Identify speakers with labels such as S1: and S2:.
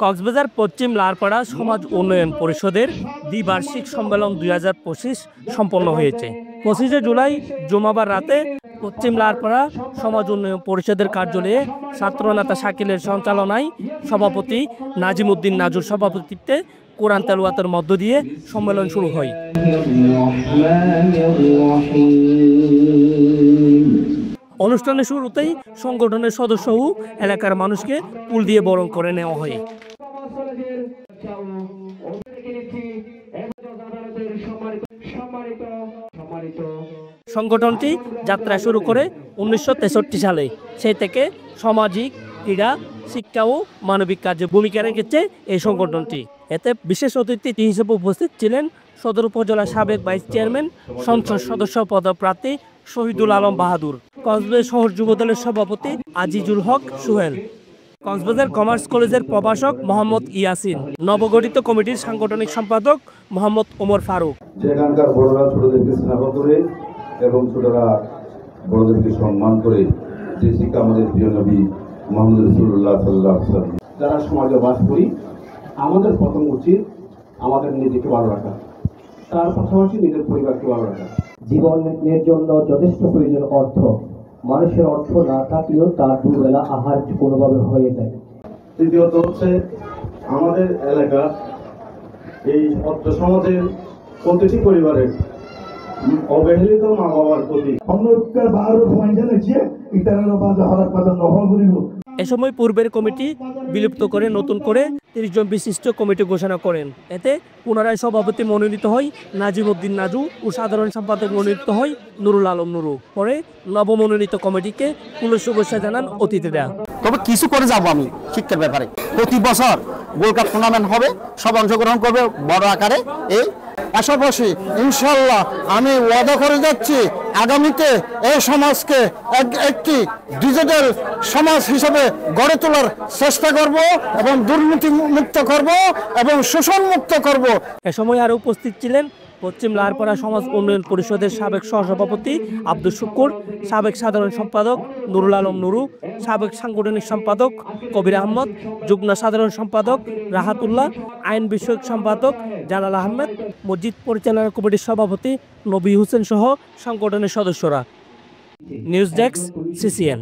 S1: কক্সবাজার পশ্চিম লারপাড়া সমাজ উন্নয়ন পরিষদের দ্বিবার্ষিক সম্মেলন 2025 সম্পন্ন হয়েছে। 25 জুলাই জুমাবার রাতে পশ্চিম লারপাড়া সমাজ উন্নয়ন পরিষদের কার্যালয়ে ছাত্রনেতা শাকিলের সঞ্চালনায় সভাপতি নাজিম উদ্দিন নাজুর সভাপতিত্বে কোরআন তেলাওয়াতের মধ্য দিয়ে সম্মেলন শুরু হয়। অনুষ্ঠানের শুরুতেই সংগঠনের সদস্য ও এলাকার মানুষকে ফুল দিয়ে বরণ করে নেওয়া হয়। সংগঠনটি যাত্রা শুরু করে 1963 সালে। সেই থেকে সামাজিক, ক্রীড়া, শিক্ষা ও মানবিক কাজে ভূমিকা রেখেছে এই সংগঠনটি। এতে বিশেষ অতিথি হিসেবে উপস্থিত ছিলেন সদর উপজেলার সাবেক ভাইস চেয়ারম্যান, সংসদ সদস্য পদপ্রার্থী শহীদুল আলম বাহাদুর, কক্সবাজার শহর যুবদলের সভাপতি আজিজুল হক সোহেল, কক্সবাজার কমার্স কলেজের প্রভাষক মোহাম্মদ ইয়াসিন, নবগঠিত কমিটির সাংগঠনিক সম্পাদক মোহাম্মদ ওমর ফারুক।
S2: সেখানকার বড়রা ছোটদেরকে স্নেহ করে এবং ছোটরা বড়দেরকে সম্মান করে, যে শিক্ষা আমাদের প্রিয় নবী মুহাম্মদ রাসূলুল্লাহ সাল্লাল্লাহু আলাইহি ওয়াসাল্লাম। যারা সমাজে বাস করি, আমাদের প্রথম উচিত আমাদের নিজেকে ভালো রাখা, তার পাশাপাশি নিজের পরিবারকে ভালো রাখা।
S3: জীবনের জন্য যথেষ্ট প্রয়োজন অর্থ। মানুষের অর্থ না থাকলেও তার দুবেলা আহার কোনোভাবে হয়ে যায়।
S2: তৃতীয়ত হচ্ছে আমাদের এলাকা, এই অর্থ সমাজের প্রতিটি পরিবারের অবহেলিত মা বাবার প্রতি
S1: এ সময় পূর্বের কমিটি বিলুপ্ত করে নতুন করে 30 জন বিশিষ্ট কমিটি ঘোষণা করেন। এতে পুনরায় সভাপতি মনোনীত হয় নাজিম উদ্দিন নাজু ও সাধারণ সম্পাদক মনোনীত হয় নুরুল আলম নুরু। পরে নবমনোনীত কমিটিকে পুনঃ শুভেচ্ছা জানান অতিথিরা।
S4: তবে কিছু করে যাব আমি শিক্ষার ব্যাপারে। প্রতি বছর গোল্ড কাপ টুর্নামেন্ট হবে, সব অংশগ্রহণ করবে বড় আকারে। এই পাশাপাশি ইনশাল্লাহ আমি ওয়াদা করে যাচ্ছি, আগামীতে এই সমাজকে একটি ডিজিটাল সমাজ হিসেবে গড়ে তোলার চেষ্টা করব এবং দুর্নীতি মুক্ত করব এবং শোষণ মুক্ত করব।
S1: এ সময় আরও উপস্থিত ছিলেন পশ্চিম লারপাড়া সমাজ উন্নয়ন পরিষদের সাবেক সহসভাপতি আব্দুল শুকুর, সাবেক সাধারণ সম্পাদক নুরুল আলম নুরু, সাবেক সাংগঠনিক সম্পাদক কবির আহমদ, যুগ্ম সাধারণ সম্পাদক রাহাতুল্লাহ, আইন বিষয়ক সম্পাদক জালাল আহমেদ, মসজিদ পরিচালনা কমিটির সভাপতি নবী হোসেন সহ সংগঠনের সদস্যরা। News desk, CCN।